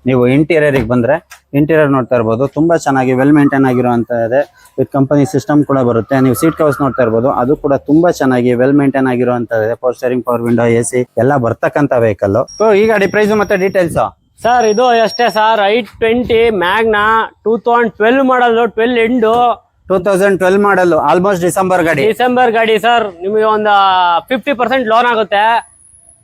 ನೀವು ಇಂಟೀರಿಯರ್ ಬಂದ್ರೆ ಇಂಟೀರಿಯರ್ ನೋಡ್ತಾ ಇರ್ಬೋದು, ತುಂಬಾ ಚೆನ್ನಾಗಿ ವೆಲ್ ಮೇಂಟೈನ್ ಆಗಿರುವಂತದ್ದು. ವಿತ್ ಕಂಪನಿ ಸಿಸ್ಟಮ್ ಕೂಡ ಬರುತ್ತೆ. ನೀವು ಸೀಟ್ ಕವರ್ಸ್ ನೋಡ್ತಾ ಇರ್ಬೋದು, ಅದು ಕೂಡ ತುಂಬಾ ಚೆನ್ನಾಗಿ ವೆಲ್ ಮೇಂಟೈನ್ ಆಗಿರುವಂತದ್ದು. Power steering, power window, AC ಎಲ್ಲ ಬರ್ತಕ್ಕಂತ ವೆಹಿಕಲ್. ಸೊ ಈ ಗಾಡಿ ಪ್ರೈಸ್ ಮತ್ತೆ ಡೀಟೇಲ್ಸ್. ಸರ್ ಇದು ಅಷ್ಟೇ ಸರ್ 820 ಮ್ಯಾಗ್ನಾ 2012 ಮಾಡಲ್ 12 ಎಂಡು 2012 ಮಾಡಲ್ ಆಲ್ಮೋಸ್ಟ್ ಡಿಸೆಂಬರ್ ಗಾಡಿ ಸರ್ ನಿಮಗೆ ಒಂದು 50% ಲೋನ್ ಆಗುತ್ತೆ.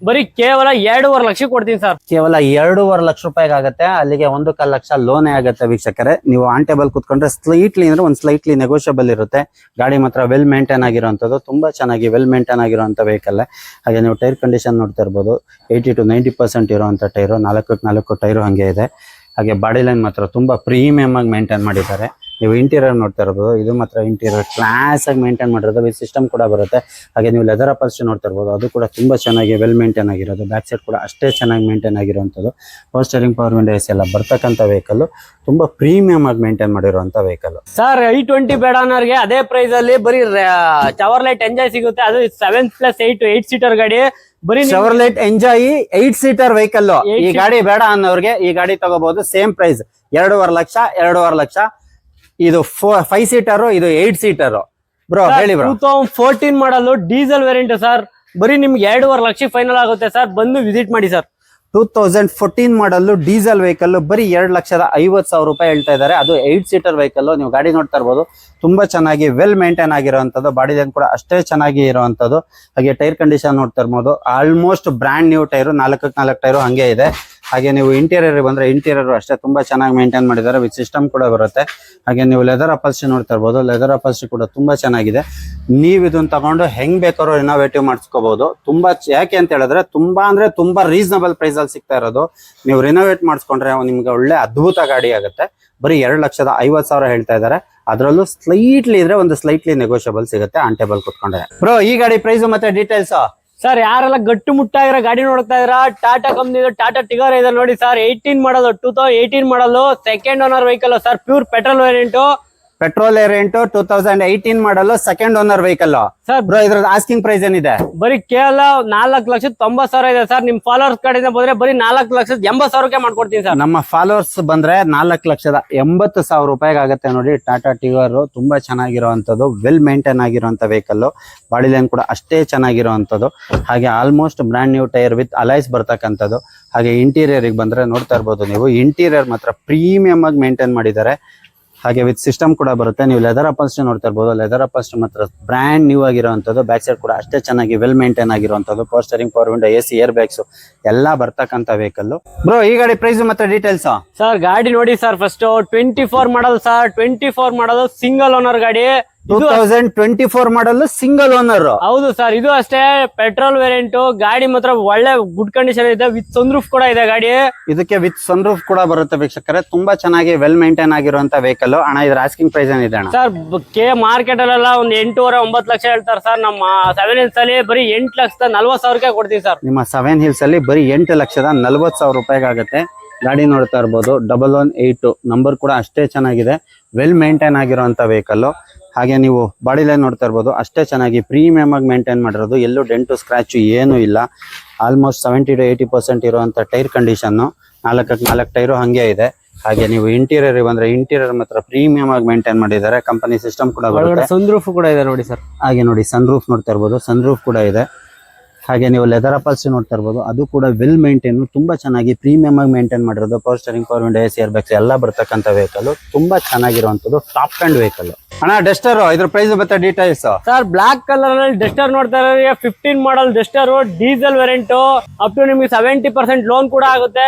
ಬರೀ ಕೇವಲ 2.5 ಲಕ್ಷ ಕೊಡ್ತೀನಿ ಸರ್. ಕೇವಲ 2.5 ಲಕ್ಷ ರೂಪಾಯಿಗೆ ಆಗುತ್ತೆ. ಅಲ್ಲಿಗೆ 1.25 ಲಕ್ಷ ಲೋನೇ ಆಗುತ್ತೆ ವೀಕ್ಷಕರೇ. ನೀವು ಆನ್ ಟೇಬಲ್ ಕುತ್ಕೊಂಡ್ರೆ ಸ್ಲೈಟ್ಲಿ ನೆಗೋಷಿಯಬಲ್ ಇರುತ್ತೆ. ಗಾಡಿ ಮಾತ್ರ ವೆಲ್ ಮೇಂಟೈನ್ ಆಗಿರುವಂತದ್ದು, ತುಂಬಾ ಚೆನ್ನಾಗಿ ವೆಲ್ ಮೇಂಟೈನ್ ಆಗಿರುವಂತ ವೆಹಿಕಲ್. ಹಾಗೆ ನೀವು ಟೈರ್ ಕಂಡೀಷನ್ ನೋಡ್ತಾ ಇರ್ಬೋದು, 80 to 90% ಇರುವಂತ ಟೈರು, 4 ಟೈರು ಹಂಗೆ ಇದೆ. ಹಾಗೆ ಬಾಡಿ ಲೈನ್ ಮಾತ್ರ ತುಂಬಾ ಪ್ರೀಮಿಯಂ ಆಗಿ ಮೇಂಟೈನ್ ಮಾಡಿದ್ದಾರೆ. ನೀವು ಇಂಟೀರಿಯರ್ ನೋಡ್ತಾ ಇರ್ಬೋದು, ಇದು ಮಾತ್ರ ಇಂಟೀರಿಯರ್ ಕ್ಲಾಸ್ ಆಗಿ ಮೇಂಟೈನ್ ಮಾಡಿರೋದು, ವಿತ್ ಸಿಸ್ಟಮ್ ಕೂಡ ಬರುತ್ತೆ. ಹಾಗೆ ನೀವು ಲೆದರ್ ಅಪಲ್ಸ್ಟ್ರಿ ನೋಡ್ತಾ ಇರ್ಬೋದು, ಅದು ಕೂಡ ತುಂಬಾ ಚೆನ್ನಾಗಿ ವೆಲ್ ಮೇಂಟೈನ್ ಆಗಿರೋದು. ಬ್ಯಾಕ್ ಸೈಡ್ ಕೂಡ ಅಷ್ಟೇ ಚೆನ್ನಾಗಿ ಮೇಂಟೈನ್ ಆಗಿರುವಂಥದ್ದು. Power steering, power window, AC ಎಲ್ಲ ಬರ್ತಕ್ಕಂಥ ವೆಹಿಕಲ್, ತುಂಬಾ ಪ್ರೀಮಿಯಂ ಆಗಿ ಮೇಂಟೈನ್ ಮಾಡಿರುವಂತ ವೆಹಿಕಲ್. ಸರ್ 820 ಬೇಡ ಅನ್ನೋರಿಗೆ ಅದೇ ಪ್ರೈಸ್ ಅಲ್ಲಿ ಬರೀ ಚವರ್ಲೈಟ್ ಎಂಜಾಯ್ ಸಿಗುತ್ತೆ. ಅದು 7+8 8 ಸೀಟರ್ ಗಾಡಿ. ಬರೀ ಶವರ್ಲೆಟ್ ಎಂಜಾಯ್ 8 ಸೀಟರ್ ವೆಹಿಕಲ್. ಈ ಗಾಡಿ ಬೇಡ ಅನ್ನೋರಿಗೆ ಈ ಗಾಡಿ ತಗೋಬಹುದು. Same price 2.5 lakh. ಇದು 5 ಸೀಟರ್, ಇದು 8 ಸೀಟರ್. ಬ್ರೋ ಹೇಳಿ ಬ್ರೋ. 2014 ಮಾಡಲು ಡೀಸೆಲ್ ವೇರಿಯಂಟ್ ಸರ್. ಬರೀ ನಿಮ್ಗೆ 2.5 ಲಕ್ಷ ಫೈನಲ್ ಆಗುತ್ತೆ ಸರ್. ಬಂದು ವಿಸಿಟ್ ಮಾಡಿ ಸರ್. 2014 ಮಾಡಲ್ ಡೀಸೆಲ್ ವೆಹಿಕಲ್ ಬರೀ 2,50,000 ರೂಪಾಯಿ ಹೇಳ್ತಾ ಇದ್ದಾರೆ. ಅದು 8 ಸೀಟರ್ ವೆಹಿಕಲ್. ನೀವು ಗಾಡಿ ನೋಡ್ತಾ ಇರ್ಬೋದು, ತುಂಬಾ ಚೆನ್ನಾಗಿ ವೆಲ್ ಮೇಂಟೈನ್ ಆಗಿರುವಂತದ್ದು. ಬಾಡಿ ಲೈನ್ ಕೂಡ ಅಷ್ಟೇ ಚೆನ್ನಾಗಿ ಇರುವಂತದ್ದು. ಹಾಗೆ ಟೈರ್ ಕಂಡೀಷನ್ ನೋಡ್ತಾ ಇರ್ಬೋದು, almost brand new tyre, 4 tyre ಹಂಗೆ ಇದೆ. ಹಾಗೆ ನೀವು ಇಂಟೀರಿಯರ್ ಬಂದ್ರೆ ಇಂಟೀರಿಯರ್ ಅಷ್ಟೇ ತುಂಬಾ ಚೆನ್ನಾಗಿ ಮೇಂಟೈನ್ ಮಾಡಿದ್ದಾರೆ, ವಿತ್ ಸಿಸ್ಟಮ್ ಕೂಡ ಬರುತ್ತೆ. ಹಾಗೆ ನೀವು ಲೆದರ್ ಅಪಲ್ಸ್ಟ್ರಿ ನೋಡ್ತಾ ಇರ್ಬೋದು, ಲೆದರ್ ಅಪಲ್ಸ್ಟ್ರಿ ಕೂಡ ತುಂಬಾ ಚೆನ್ನಾಗಿದೆ. ನೀವು ಇದನ್ನ ತಗೊಂಡು ಹೆಂಗ್ ಬೇಕಾದ್ರೂ ರಿನೋವೇಟಿವ್ ಮಾಡಿಸ್ಕೋಬಹುದು. ತುಂಬಾ ಯಾಕೆ ಅಂತ ಹೇಳಿದ್ರೆ ತುಂಬಾ ರೀಸನಬಲ್ ಪ್ರೈಸ್ ಅಲ್ಲಿ ಸಿಗ್ತಾ ಇರೋದು. ನೀವು ರಿನೋವೇಟ್ ಮಾಡಿಸ್ಕೊಂಡ್ರೆ ನಿಮ್ಗೆ ಒಳ್ಳೆ ಅದ್ಭುತ ಗಾಡಿ ಆಗುತ್ತೆ. ಬರೀ 2,50,000 ಹೇಳ್ತಾ ಇದ್ದಾರೆ. ಅದರಲ್ಲೂ ಸ್ಲೈಟ್ಲಿ ನೆಗೋಷಿಯಬಲ್ ಸಿಗುತ್ತೆ ಆನ್ ಟೇಬಲ್ ಕುತ್ಕೊಂಡ್ರೆ. ಬ್ರೋ ಈ ಗಾಡಿ ಪ್ರೈಸ್ ಮತ್ತೆ ಡೀಟೇಲ್ಸ್ ಸರ್, ಯಾರೆಲ್ಲ ಗಟ್ಟು ಮುಟ್ಟಾಗಿರೋ ಗಾಡಿ ನೋಡ್ತಾ ಇದ್ರ, ಟಾಟಾ ಕಂಪ್ನಿ ಟಾಟಾ ಟಿಗರ್ ಇದೆ ನೋಡಿ ಸರ್. 18 ಮಾಡಲು 2018 ಮಾಡಲು second owner vehicle sir. Pure petrol variant 2018 ಮಾಡಲು second owner vehicle sir. Bro ಇದ್ರ ಆಸ್ಕಿಂಗ್ ಪ್ರೈಸ್ ಏನಿದೆ? ಬರೀ ಕೇವಲ 4,90,000 ಇದೆ ಸರ್. ನಿಮ್ ಫಾಲೋವರ್ಸ್ ಕಡೆಯಿಂದ ಬಂದ್ರೆ ಬರೀ 4,80,000ಕ್ಕೆ ಮಾಡ್ಕೊಡ್ತೀನಿ ಸರ್. ನಮ್ಮ ಫಾಲೋವರ್ಸ್ ಬಂದ್ರೆ 4,80,000 ರೂಪಾಯಿಗೆ ಆಗುತ್ತೆ ನೋಡಿ. ಟಾಟಾ ಟಿಗರ್ ತುಂಬಾ ಚೆನ್ನಾಗಿರುವಂತದ್ದು, ವೆಲ್ ಮೇಂಟೈನ್ ಆಗಿರುವಂತ ವೆಹಿಕಲ್. ಬಾಡಿ ಲೈನ್ ಕೂಡ ಅಷ್ಟೇ ಚೆನ್ನಾಗಿರುವಂತದ್ದು. ಹಾಗೆ almost brand new tyre with alloys ಬರ್ತಕ್ಕಂಥದ್ದು. ಹಾಗೆ ಇಂಟೀರಿಯರ್ ಬಂದ್ರೆ ನೋಡ್ತಾ ಇರ್ಬೋದು ನೀವು, ಇಂಟೀರಿಯರ್ ಮಾತ್ರ ಪ್ರೀಮಿಯಂ ಆಗಿ ಮೇಂಟೈನ್ ಮಾಡಿದ್ದಾರೆ. ಹಾಗೆ ವಿತ್ ಸಿಸ್ಟಮ್ ಕೂಡ ಬರುತ್ತೆ. ನೀವು ಲೆದರ್ ಅಪಲ್ಸ್ಟ್ರಿ ನೋಡ್ತಾ ಇರ್ಬೋದು, ಲೆದರ್ ಅಪಲ್ಸ್ಟ್ರಿ ಮಾತ್ರ ಬ್ರಾಂಡ್ ನ್ಯೂ ಆಗಿರುವಂತದ್ದು. ಬ್ಯಾಕ್ ಸೈಡ್ ಕೂಡ ಅಷ್ಟೇ ಚೆನ್ನಾಗಿ ವೆಲ್ ಮೇಂಟೈನ್ ಆಗಿರುವಂತದ್ದು. Power steering, power window, AC, air bags ಎಲ್ಲ ಬರ್ತಕ್ಕಂಥ ವೆಹಿಕಲ್. ಬ್ರೋ ಈ ಗಾಡಿ ಪ್ರೈಸ್ ಮತ್ತೆ ಡೀಟೇಲ್ಸ್ ಸರ್. ಗಾಡಿ ನೋಡಿ ಸರ್, ಫಸ್ಟ್ 24 ಮಾಡಲ್ ಸರ್. 24 ಮಾಡಲ್ ಸಿಂಗಲ್ ಓನರ್ ಗಾಡಿ. 2024 ಮಾಡಲ್ ಸಿಂಗಲ್ ಓನರ್. ಹೌದು ಸರ್, ಇದು ಅಷ್ಟೇ ಪೆಟ್ರೋಲ್ ವೇರಿಯಂಟ್. ಗಾಡಿ ಮಾತ್ರ ಒಳ್ಳೆ ಗುಡ್ ಕಂಡೀಷನ್ ಇದೆ, ವಿತ್ ಸನ್ರೂಫ್ ಕೂಡ ಇದೆ ಗಾಡಿ. ಇದಕ್ಕೆ ವಿತ್ ಸನ್ರೂಫ್ ಕೂಡ ಬರುತ್ತೆ ವೀಕ್ಷಕರೇ. ತುಂಬಾ ಚೆನ್ನಾಗಿ ವೆಲ್ ಮೇಂಟೈನ್ ಆಗಿರುವಂತ ವೆಹಿಕಲ್. ಅಣ್ಣ ಇದ್ರ ಆಸ್ಕಿಂಗ್ ಪ್ರೈಸ್ ಏನಿದೆ ಅಣ್ಣ? ಸರ್ ಮಾರ್ಕೆಟ್ ಅಲ್ಲೆಲ್ಲ ಒಂದು 8.5-9 ಲಕ್ಷ ಹೇಳ್ತಾರೆ ಸರ್. ನಮ್ಮ 7 Hills ಅಲ್ಲಿ ಬರೀ 8,40,000 ಕೊಡ್ತೀವಿ ಸರ್. ನಿಮ್ಮ 7 Hills ಅಲ್ಲಿ ಬರೀ 8,40,000 ರೂಪಾಯಿಗೆ ಆಗುತ್ತೆ. ಗಾಡಿ ನೋಡ್ತಾ ಇರ್ಬೋದು, 118 ನಂಬರ್ ಕೂಡ ಅಷ್ಟೇ ಚೆನ್ನಾಗಿದೆ, ವೆಲ್ ಮೇಂಟೈನ್ ಆಗಿರುವಂತ ವೆಹಿಕಲ್. ಹಾಗೆ ನೀವು ಬಾಡಿ ಲೈನ್ ನೋಡ್ತಾ ಇರ್ಬೋದು, ಅಷ್ಟೇ ಚೆನ್ನಾಗಿ ಪ್ರೀಮಿಯಂ ಆಗಿ ಮೇಂಟೈನ್ ಮಾಡಿರೋದು. ಎಲ್ಲೂ ಡೆಂಟು ಸ್ಕ್ರಾಚ್ ಏನು ಇಲ್ಲ. ಆಲ್ಮೋಸ್ಟ್ 70 to 80% ಇರುವಂತ ಟೈರ್ ಕಂಡೀಷನ್, 4 ಟೈರು ಹಂಗೆ ಇದೆ. ಹಾಗೆ ನೀವು ಇಂಟೀರಿಯರ್ ಬಂದ್ರೆ ಇಂಟೀರಿಯರ್ ಮಾತ್ರ ಪ್ರೀಮಿಯಂ ಆಗಿ ಮೇಂಟೈನ್ ಮಾಡಿದ್ದಾರೆ. ಕಂಪನಿ ಸಿಸ್ಟಮ್ ಕೂಡ ಬರುತ್ತೆ. ಸನ್ರೂಫ್ ಕೂಡ ಇದೆ ನೋಡಿ ಸರ್. ಹಾಗೆ ನೋಡಿ ಸನ್ರೂಫ್ ನೋಡ್ತಾ ಇರ್ಬೋದು, ಸನ್ರೂಫ್ ಕೂಡ ಇದೆ. ಹಾಗೆ ನೀವು ಲೆದರ್ ಅಪಲ್ಸ್ಟ್ರಿ ನೋಡ್ತಾ ಇರ್ಬೋದು, ಅದು ಕೂಡ ವೆಲ್ ಮೇಂಟೈನ್, ತುಂಬಾ ಚೆನ್ನಾಗಿ ಪ್ರೀಮಿಯಂ ಆಗಿ ಮೇಂಟೈನ್ ಮಾಡಿರೋದು. Power steering, power window, AC, air bags ಎಲ್ಲ ಬರ್ತಕ್ಕಂಥ ವೆಹಿಕಲ್. ತುಂಬಾ ಚೆನ್ನಾಗಿರುವಂತದ್ದು, ಟಾಪ್ ಅಂಡ್ ವೆಹಿಕಲ್. ಅಣ್ಣ ಡಸ್ಟರ್ ಇದ್ರ ಪ್ರೈಸ್ ಮತ್ತೆ ಡೀಟೇಲ್ಸ್ ಸರ್. ಬ್ಲಾಕ್ ಕಲರ್ ಅಲ್ಲಿ ಡಸ್ಟರ್ ನೋಡ್ತಾ ಇರೋರಿಗೆ 15 model Duster, diesel variant. Up to ನಿಮಗೆ 70% ಲೋನ್ ಕೂಡ ಆಗುತ್ತೆ.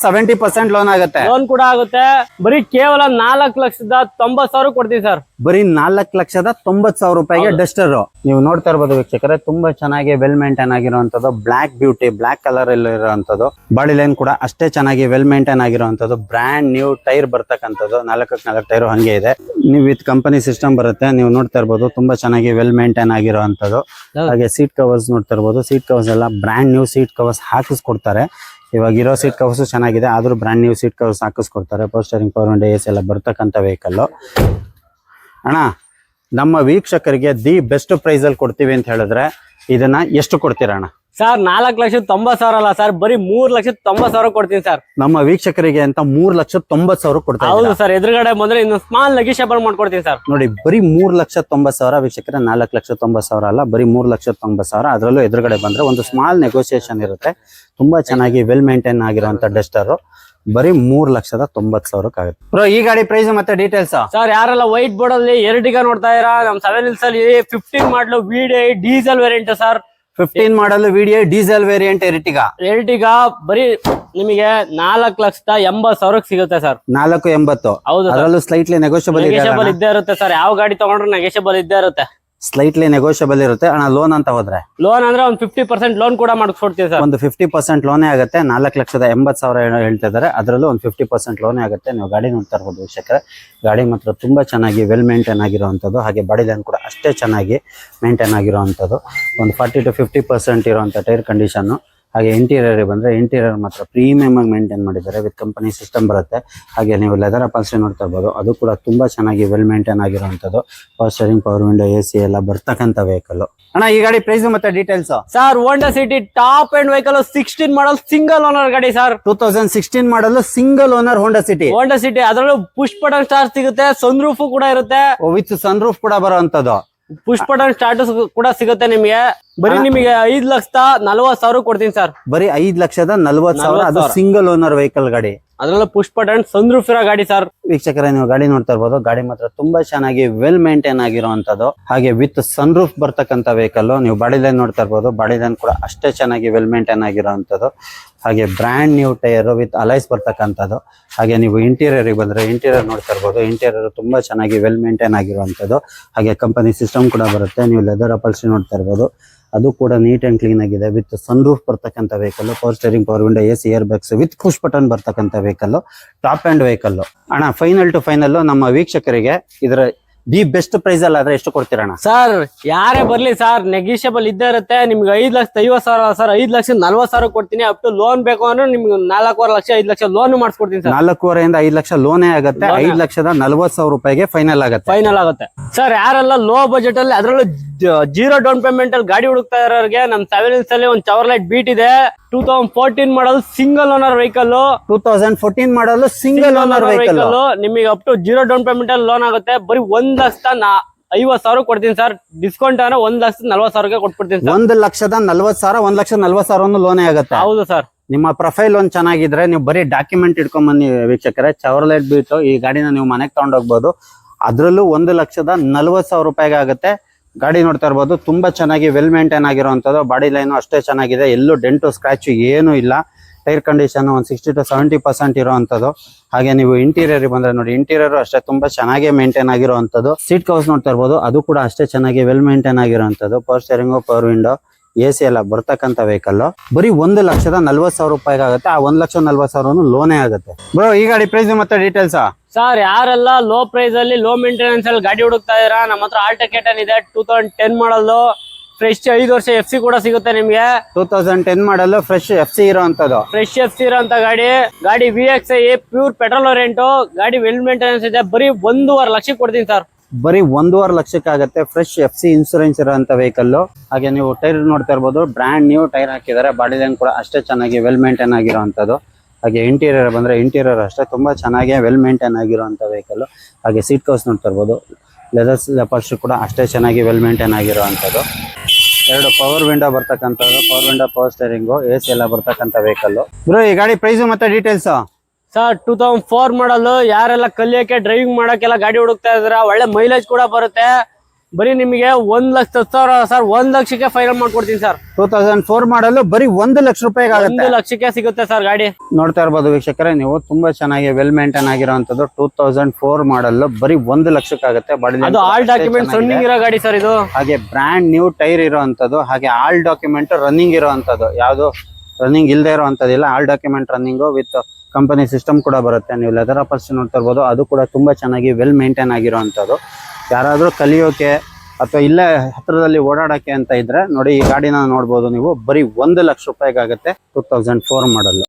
70% ಲೋನ್ ಆಗುತ್ತೆ. ಲೋನ್ ಕೂಡ ಆಗುತ್ತೆ. ಬರೀ ಕೇವಲ 4,90,000 ಕೊಡ್ತೀವಿ ಸರ್. ಬರೀ 4,90,000 ರೂಪಾಯಿಗೆ ಡಸ್ಟರ್. ನೀವು ನೋಡ್ತಾ ಇರ್ಬೋದು ವೀಕ್ಷಕರೇ, ತುಂಬಾ ಚೆನ್ನಾಗಿ ವೆಲ್ ಮೇಂಟೈನ್ ಆಗಿರುವಂತದ್ದು. ಬ್ಲಾಕ್ ಬ್ಯೂಟಿ, ಬ್ಲಾಕ್ ಕಲರ್ ಅಲ್ಲಿ ಇರುವಂತದ್ದು. ಬಾಡಿ ಲೈನ್ ಕೂಡ ಅಷ್ಟೇ ಚೆನ್ನಾಗಿ ವೆಲ್ ಮೇಂಟೈನ್ ಆಗಿರುವಂತದ್ದು. ಬ್ರಾಂಡ್ ನ್ಯೂ ಟೈರ್ ಬರ್ತಕ್ಕಂಥದ್ದು, 4 ಟೈರು ಹಂಗೆ ಇದೆ. ನೀವು ವಿತ್ ಕಂಪನಿ ಸಿಸ್ಟಮ್ ಬರುತ್ತೆ. ನೀವು ನೋಡ್ತಾ ಇರ್ಬೋದು, ತುಂಬಾ ಚೆನ್ನಾಗಿ ವೆಲ್ ಮೇಂಟೈನ್ ಆಗಿರುವಂತದ್ದು. ಹಾಗೆ ಸೀಟ್ ಕವರ್ಸ್ ನೋಡ್ತಾ ಇರ್ಬೋದು, ಸೀಟ್ ಕವರ್ಸ್ ಎಲ್ಲ ಬ್ರಾಂಡ್ ನ್ಯೂ ಸೀಟ್ ಕವರ್ಸ್ ಹಾಕಿಸ್ಕೊಡ್ತಾರೆ. ಇವಾಗ ಇರೋ ಸೀಟ್ ಕವರ್ಸ್ ಚೆನ್ನಾಗಿದೆ, ಆದ್ರೂ ಬ್ರಾಂಡ್ ನ್ಯೂ ಸೀಟ್ ಕವರ್ಸ್ ಹಾಕಿಸ್ಕೊಡ್ತಾರೆ. Power steering, power window, AC ಎಲ್ಲ ಬರ್ತಕ್ಕಂಥ ವೆಹಿಕಲ್. ಅಣ್ಣ ನಮ್ಮ ವೀಕ್ಷಕರಿಗೆ ದಿ ಬೆಸ್ಟ್ ಪ್ರೈಸ್ ಅಲ್ಲಿ ಕೊಡ್ತೀವಿ ಅಂತ ಹೇಳಿದ್ರೆ ಇದನ್ನ ಎಷ್ಟು ಕೊಡ್ತೀರಾ ಅಣ್ಣ? ಸರ್ 4,90,000 ಅಲ್ಲ ಸರ್, ಬರೀ 3,90,000 ಕೊಡ್ತೀನಿ ಸರ್. ನಮ್ಮ ವೀಕ್ಷಕರಿಗೆ ಅಂತ 3,90,000 ಕೊಡ್ತಾ ಹೌದು ಸರ್, ಎದುರುಗಡೆ ಬಂದ್ರೆ ಇನ್ನು ಸ್ಮಾಲ್ ನೆಗೋಷಿಯಬಲ್ ಮಾಡ್ಕೊಡ್ತೀನಿ ಸರ್. ನೋಡಿ, ಬರೀ 3,90,000 ವೀಕ್ಷಕರೇ, 4,90,000 ಅಲ್ಲ, ಬರೀ 3,90,000. ಅದರಲ್ಲೂ ಎದುರುಗಡೆ ಬಂದ್ರೆ ಒಂದು ಸ್ಮಾಲ್ ನೆಗೋಸಿಯೇಷನ್ ಇರುತ್ತೆ. ತುಂಬಾ ಚೆನ್ನಾಗಿ ವೆಲ್ ಮೇಂಟೈನ್ ಆಗಿರುವಂತ ಡಸ್ಟರ್ ಬರೀ 3,90,000 ಆಗುತ್ತೆ. ಬ್ರೋ, ಈ ಗಾಡಿ ಪ್ರೈಸ್ ಮತ್ತೆ ಡೀಟೇಲ್ಸ್ ಸರ್. ಯಾರೆಲ್ಲ ವೈಟ್ ಬೋರ್ಡ್ ಅಲ್ಲಿ ಎರಟಿಗ ನೋಡ್ತಾ ಇರಾ, ನಮ್ 7 Hills ಅಲ್ಲಿ 15 ಮಾಡಲು VDI ಡೀಸೆಲ್ ವೇರಿಯಂಟ್ ಸರ್. 15 ಮಾಡಲ್ VDI ಡೀಸೆಲ್ ವೇರಿಯಂಟ್ ಎರ್ಟಿಗಾ ಬರೀ ನಿಮಗೆ 4,80,000 ಸಿಗುತ್ತೆ ಸರ್. 4,80. ಹೌದು, ಅದರಲ್ಲೂ ಸ್ಲೈಟ್ಲಿ ನೆಗೋಷಿಯಬಲ್ ಇದ್ದೇ ಇರುತ್ತೆ ಸರ್. ಯಾವ ಗಾಡಿ ತಗೊಂಡ್ರೆ ನೆಗೋಷಿಯಬಲ್ ಇದ್ದೇ ಇರುತ್ತೆ. ಸ್ಲೈಟ್ಲಿ ನೆಗೋಷಿಯಬಲ್ ಇರುತ್ತೆ ಅಣ್ಣ. ಲೋನ್ ಅಂತ ಹೋದ್ರೆ ಲೋನ್ ಅಂದ್ರೆ ಒಂದು 50% ಲೋನ್ ಕೂಡ ಮಾಡಿಸ್ಕೊಡ್ತೀವಿ ಸರ್. ಒಂದು 50% ಲೋನೇ ಆಗುತ್ತೆ. 4,80,000 ಹೇಳ್ತಾ ಇದಾರೆ. ಅದರಲ್ಲೂ ಒಂದು 50% ಲೋನೇ ಆಗುತ್ತೆ. ನೀವು ಗಾಡಿ ನೋಡ್ತಾ ಇರ್ಬೋದು ವೀಕ್ಷಕರೇ, ಗಾಡಿ ಮಾತ್ರ ತುಂಬಾ ಚೆನ್ನಾಗಿ ವೆಲ್ ಮೇಂಟೈನ್ ಆಗಿರುವಂತದ್ದು. ಹಾಗೆ ಬಾಡಿ ಲೈನ್ ಕೂಡ ಅಷ್ಟೇ ಚೆನ್ನಾಗಿ ಮೇಂಟೈನ್ ಆಗಿರುವಂತದ್ದು. ಒಂದು 40 to 50% ಇರುವಂತ ಟೈರ್ ಕಂಡೀಷನ್. ಹಾಗೆ ಇಂಟೀರಿಯರ್ ಬಂದ್ರೆ ಇಂಟೀರಿಯರ್ ಮಾತ್ರ ಪ್ರೀಮಿಯಂ ಆಗಿ ಮೇಂಟೈನ್ ಮಾಡಿದ್ದಾರೆ. ವಿತ್ ಕಂಪನಿ ಸಿಸ್ಟಮ್ ಬರುತ್ತೆ. ಹಾಗೆ ನೀವು ಲೆದರ್ ಅಪಾಲ್ಸ್ಟ್ರಿ ನೋಡ್ತಾ ಇರ್ಬೋದು, ಅದು ಕೂಡ ತುಂಬಾ ಚೆನ್ನಾಗಿ ವೆಲ್ ಮೇಂಟೈನ್ ಆಗಿರುವಂತದ್ದು. Power steering, power window, AC ಎಲ್ಲ ಬರ್ತಕ್ಕಂಥ ವೆಹಿಕಲ್. ಅಣ್ಣ, ಈ ಗಾಡಿ ಪ್ರೈಸ್ ಮತ್ತೆ details sir. Honda City top end vehicle 16 model single owner ಗಾಡಿ sir. 2016 model single owner Honda City. ಅದರಲ್ಲೂ ಪುಷ್ ಬಟನ್ ಸ್ಟಾರ್ಟ್ ಸಿಗುತ್ತೆ, ಸನ್ ರೂಫ್ ಕೂಡ ಇರುತ್ತೆ. ವಿತ್ ಸನ್ ರೂಫ್ ಕೂಡ ಬರುವಂತದ್ದು. ಪುಷ್ ಬಟನ್ ಸ್ಟಾರ್ಟ್ ಕೂಡ ಸಿಗುತ್ತೆ ನಿಮಗೆ. ಬರೀ ನಿಮಗೆ 5,40,000 ಕೊಡ್ತೀನಿ ಸರ್. ಬರೀ 5,40,000. ಅದು ಸಿಂಗಲ್ ಓನರ್ ವೆಹಿಕಲ್ ಗಾಡಿ. ಅದರಲ್ಲೂ ಪುಷ್ ಬಟನ್ ಸನ್ ರೂಫ್ ಇರೋ ಗಾಡಿ ಸರ್. ವೀಕ್ಷಕರೇ, ನೀವು ಗಾಡಿ ನೋಡ್ತಾ ಇರ್ಬೋದು, ಗಾಡಿ ಮಾತ್ರ ತುಂಬಾ ಚೆನ್ನಾಗಿ ವೆಲ್ ಮೇಂಟೈನ್ ಆಗಿರುವಂತದ್ದು. ಹಾಗೆ ವಿತ್ ಸನ್ ರೂಫ್ ಬರ್ತಕ್ಕಂಥ ವೆಹಿಕಲ್. ನೀವು ಬಾಡಿ ಲೈನ್ ನೋಡ್ತಾ ಇರ್ಬೋದು, ಬಾಡಿ ಲೈನ್ ಕೂಡ ಅಷ್ಟೇ ಚೆನ್ನಾಗಿ ವೆಲ್ ಮೇಂಟೈನ್ ಆಗಿರುವಂತದ್ದು. ಹಾಗೆ brand new tyre with alloys ಬರ್ತಕ್ಕಂಥದ್ದು. ಹಾಗೆ ನೀವು ಇಂಟೀರಿಯರ್ ಬಂದ್ರೆ ಇಂಟೀರಿಯರ್ ನೋಡ್ತಾ ಇರ್ಬೋದು, ಇಂಟೀರಿಯರ್ ತುಂಬಾ ಚೆನ್ನಾಗಿ ವೆಲ್ ಮೇಂಟೈನ್ ಆಗಿರುವಂತದ್ದು. ಹಾಗೆ ಕಂಪನಿ ಸಿಸ್ಟಮ್ ಕೂಡ ಬರುತ್ತೆ. ನೀವು ಲೆದರ್ ಅಪಾಲ್ಸ್ಟ್ರಿ ನೋಡ್ತಾ ಇರ್ಬೋದು, ಅದು ಕೂಡ ನೀಟ್ ಅಂಡ್ ಕ್ಲೀನ್ ಆಗಿದೆ. ವಿತ್ ಸನ್ ರೂಫ್ ಬರ್ತಕ್ಕಂಥ vehicle, power steering, power window, AC, air bags with push button ಬರ್ತಕ್ಕಂಥ ವೆಹಿಕಲ್, ಟಾಪ್ ಅಂಡ್ ವೆಹಿಕಲ್. ಅಣ್ಣ, ಫೈನಲ್ ಟು ಫೈನಲ್ ನಮ್ಮ ವೀಕ್ಷಕರಿಗೆ ಇದರ ದಿ ಬೆಸ್ಟ್ ಪ್ರೈಸ್ ಅಲ್ಲಿ ಆದ್ರೆ ಎಷ್ಟು ಕೊಡ್ತೀರಣ್ಣ? ಸರ್, ಯಾರೇ ಬರ್ಲಿ ಸರ್, ನೆಗೋಷಿಯಬಲ್ ಇದ್ದೇ ಇರುತ್ತೆ. ನಿಮ್ಗೆ 5,50,000 ಸರ್, 5,40,000 ಕೊಡ್ತೀನಿ. ಅಪ್ ಟು ಲೋನ್ ಬೇಕು ಅಂದ್ರೆ ನಿಮ್ಗೆ 4.5 ಲಕ್ಷ 5 ಲಕ್ಷ ಲೋನ್ ಮಾಡಿಸ್ಕೊಡ್ತೀನಿ ಸರ್. 4.5 ಇಂದ 5 ಲಕ್ಷ ಲೋನೇ ಆಗುತ್ತೆ. 5,40,000 ರೂಪಾಯಿಗೆ ಫೈನಲ್ ಆಗುತ್ತೆ ಸರ್. ಯಾರೆಲ್ಲ ಲೋ ಬಜೆಟ್ ಅಲ್ಲಿ, ಅದರಲ್ಲೂ 0 ಡೌನ್ ಪೇಮೆಂಟ್ ಅಲ್ಲಿ ಗಾಡಿ ಹುಡುಕ್ತಾ ಇರೋರಿಗೆ ನಮ್ 7 Hills ಅಲ್ಲಿ ಒಂದು ಚವರ್ಲೈಟ್ ಬೀಟ್ ಇದೆ. 2014 ಮಾಡಲ್ ಸಿಂಗಲ್ ಓನರ್ ವೆಹಿಕಲ್. 2014 ಮಾಡಲ್ ಸಿಂಗಲ್ ಓನರ್ ವೆಹಿಕಲ್. ನಿಮಗೆ ಅಪ್ ಟು 0 ಡೌನ್ ಪೇಮೆಂಟ್ ಅಲ್ಲಿ ಲೋನ್ ಆಗುತ್ತೆ. ಬರೀ 1,50,000 ಕೊಡ್ತೀನಿ ಸರ್. ಡಿಸ್ಕೌಂಟ್ ಅಂದ್ರೆ 1,40,000 ಕೊಟ್ಬಿಡ್ತೀನಿ ಸರ್. 1,40,000, 1,40,000 ಲೋನೇ ಆಗುತ್ತೆ. ಹೌದು ಸರ್. ನಿಮ್ಮ ಪ್ರೊಫೈಲ್ ಒಂದ್ ಚೆನ್ನಾಗಿದ್ರೆ ನೀವು ಬರೀ ಡಾಕ್ಯುಮೆಂಟ್ ಇಟ್ಕೊಂಡ್ ಬನ್ನಿ ವೀಕ್ಷಕರೇ. ಚವರ್ಲೈಟ್ ಬೀಟ್ ಈ ಗಾಡಿನ ನೀವು ಮನೆಗೆ ತಗೊಂಡೋಗ್ಬೋದು. ಅದ್ರಲ್ಲೂ 1,40,000 ರೂಪಾಯಿಗೆ ಆಗುತ್ತೆ. ಗಾಡಿ ನೋಡ್ತಾ ಇರ್ಬೋದು, ತುಂಬಾ ಚೆನ್ನಾಗಿ ವೆಲ್ ಮೇಂಟೈನ್ ಆಗಿರುವಂತದ್ದು. ಬಾಡಿ ಲೈನ್ ಅಷ್ಟೇ ಚೆನ್ನಾಗಿದೆ. ಎಲ್ಲೂ ಡೆಂಟು ಸ್ಕ್ರಾಚ್ ಏನು ಇಲ್ಲ. ಟೈರ್ ಕಂಡೀಷನ್ ಒಂದು 60 to 70% ಇರುವಂತದ್ದು. ಹಾಗೆ ನೀವು ಇಂಟೀರಿಯರ್ ಬಂದ್ರೆ ನೋಡಿ, ಇಂಟೀರಿಯರ್ ಅಷ್ಟೇ ತುಂಬಾ ಚೆನ್ನಾಗಿ ಮೇಂಟೈನ್ ಆಗಿರುವಂತದ್ದು. ಸೀಟ್ ಕವರ್ಸ್ ನೋಡ್ತಾ ಇರ್ಬೋದು, ಅದು ಕೂಡ ಅಷ್ಟೇ ಚೆನ್ನಾಗಿ ವೆಲ್ ಮೇಂಟೈನ್ ಆಗಿರುವಂತದ್ದು. Power steering, power window, AC ಎಲ್ಲ ಬರ್ತಕ್ಕಂಥ ವೆಹಿಕಲ್. ಬರೀ 1,40,000 ರೂಪಾಯಿಗೆ ಆಗುತ್ತೆ. ಆ 1,40,000 ಲೋನೇ ಆಗುತ್ತೆ. ಬ್ರೋ, ಈ ಗಾಡಿ ಪ್ರೈಸ್ ಮತ್ತೆ ಡೀಟೇಲ್ಸ್ ಸರ್. ಯಾರೆಲ್ಲ ಲೋ ಪ್ರೈಸ್ ಅಲ್ಲಿ ಲೋ ಮೇಂಟೆನೆನ್ಸ್ ಅಲ್ಲಿ ಗಾಡಿ ಹುಡುಕ್ತಾ ಇದೀರಾ, ನಮ್ಮ ಹತ್ರ ಆಲ್ಟೋಕೇಟನ್ ಇದೆ. 2010 ಮಾಡಲ್ ಫ್ರೆಶ್ 5 ವರ್ಷ FC ಕೂಡ ಸಿಗುತ್ತೆ ನಿಮ್ಗೆ. 2010 ಮಾಡಲ್ ಫ್ರೆಶ್ FC ಇರೋಂಥದ್ದು. ಫ್ರೆಶ್ FC ಇರೋಂತ ಗಾಡಿ VXI ಪ್ಯೂರ್ ಪೆಟ್ರೋಲ್ ವೇರಿಯಂಟ್. ಗಾಡಿ ವೆಲ್ ಮೇಂಟೆನೆನ್ಸ್ ಇದೆ. ಬರೀ 1.5 ಲಕ್ಷಕ್ಕೆ ಕೊಡ್ತೀನಿ ಸರ್. ಬರೀ 1.5 ಲಕ್ಷಕ್ಕೆ ಆಗುತ್ತೆ. ಫ್ರೆಶ್ FC ಇನ್ಸೂರೆನ್ಸ್ ಇರೋಂಥ ವೆಹಿಕಲ್. ಹಾಗೆ ನೀವು ಟೈರ್ ನೋಡ್ತಾ ಇರ್ಬೋದು, ಬ್ರ್ಯಾಂಡ್ ನ್ಯೂ ಟೈರ್ ಹಾಕಿದ್ದಾರೆ. ಬಾಡಿ ಲೈನ್ ಕೂಡ ಅಷ್ಟೇ ಚೆನ್ನಾಗಿ ವೆಲ್ ಮೇಂಟೈನ್ ಆಗಿರುವಂತದ್ದು. ಹಾಗೆ ಇಂಟೀರಿಯರ್ ಬಂದ್ರೆ ಇಂಟೀರಿಯರ್ ಅಷ್ಟೇ ತುಂಬಾ ಚೆನ್ನಾಗಿ ವೆಲ್ ಮೇಂಟೈನ್ ಆಗಿರುವಂತ ವೆಹಿಕಲ್. ಹಾಗೆ ಸೀಟ್ ಕವರ್ಸ್ ನೋಡ್ತಾ ಇರ್ಬೋದು, ಲೆದರ್ ಅಪಾಲ್ಸ್ಟ್ರಿ ಕೂಡ ಅಷ್ಟೇ ಚೆನ್ನಾಗಿ ವೆಲ್ ಮೇಂಟೈನ್ ಆಗಿರುವಂತದ್ದು. 2 ಪವರ್ ವಿಂಡೋ ಬರ್ತಕ್ಕಂಥದ್ದು, power window, power steering, AC ಎಲ್ಲ ಬರ್ತಕ್ಕಂಥ ವೆಹಿಕಲ್. ಬ್ರೋ, ಈ ಗಾಡಿ ಪ್ರೈಸ್ ಮತ್ತೆ ಡೀಟೇಲ್ಸ್ ಸರ್. 2004 ಮಾಡಲ್. ಯಾರೆಲ್ಲ ಕಲಿಯಕ್ಕೆ ಡ್ರೈವಿಂಗ್ ಮಾಡಕ್ಕೆಲ್ಲ ಗಾಡಿ ಹುಡುಕ್ತಾ ಇದ್ರ, ಒಳ್ಳೆ ಮೈಲೇಜ್ ಕೂಡ ಬರುತ್ತೆ. ಬರೀ ನಿಮಗೆ 1,10,000 ಸರ್. 1 ಲಕ್ಷಕ್ಕೆ ಫೈನಲ್ ಮಾಡ್ಕೊಡ್ತೀನಿ ಸರ್. 2004 ಮಾಡಲು ಬರೀ 1 ಲಕ್ಷ ರೂಪಾಯಿಗೆ ಆಗುತ್ತೆ. 1 ಲಕ್ಷಕ್ಕೆ ಸಿಗುತ್ತೆ ಸರ್ ಗಾಡಿ. ನೋಡ್ತಾ ಇರ್ಬೋದು ವೀಕ್ಷಕರೇ, ನೀವು ತುಂಬಾ ಚೆನ್ನಾಗಿ ವೆಲ್ ಮೇಂಟೈನ್ ಆಗಿರುವಂತದ್ದು. 2004 ಮಾಡಲ್ ಬರೀ 1 ಲಕ್ಷಕ್ಕೆ ಆಗುತ್ತೆ. ಅದು ಆಲ್ ಡಾಕ್ಯುಮೆಂಟ್ ರನ್ನಿಂಗ್ ಇರೋ ಗಾಡಿ ಸರ್ ಇದು. ಹಾಗೆ ಬ್ರ್ಯಾಂಡ್ ನ್ಯೂ ಟೈರ್ ಇರುವಂತದ್ದು. ಹಾಗೆ ಆಲ್ ಡಾಕ್ಯುಮೆಂಟ್ ರನ್ನಿಂಗ್ ಇರುವಂತದ್ದು. ಯಾವ್ದು ರನ್ನಿಂಗ್ ಇಲ್ಲದೆ ಇರುವಂತದಿಲ್ಲ. All document running with company system ಕೂಡ ಬರುತ್ತೆ. ನೀವು ಲೆದರ್ ಅಪಾಲ್ಸ್ಟ್ರಿ ನೋಡ್ತಾ ಇರ್ಬೋದು, ಅದು ಕೂಡ ತುಂಬಾ ಚೆನ್ನಾಗಿ ವೆಲ್ ಮೇಂಟೈನ್ ಆಗಿರುವಂತದ್ದು. ಯಾರಾದ್ರೂ ಕಲಿಯೋಕೆ ಅಥವಾ ಇಲ್ಲೇ ಹತ್ರದಲ್ಲಿ ಓಡಾಡಕ್ಕೆ ಅಂತ ಇದ್ರೆ ನೋಡಿ, ಈ ಗಾಡಿನ ನೋಡ್ಬೋದು ನೀವು. ಬರೀ 1 ಲಕ್ಷ ರೂಪಾಯಿಗೆ ಆಗುತ್ತೆ. 2004 ಮಾಡಲ್.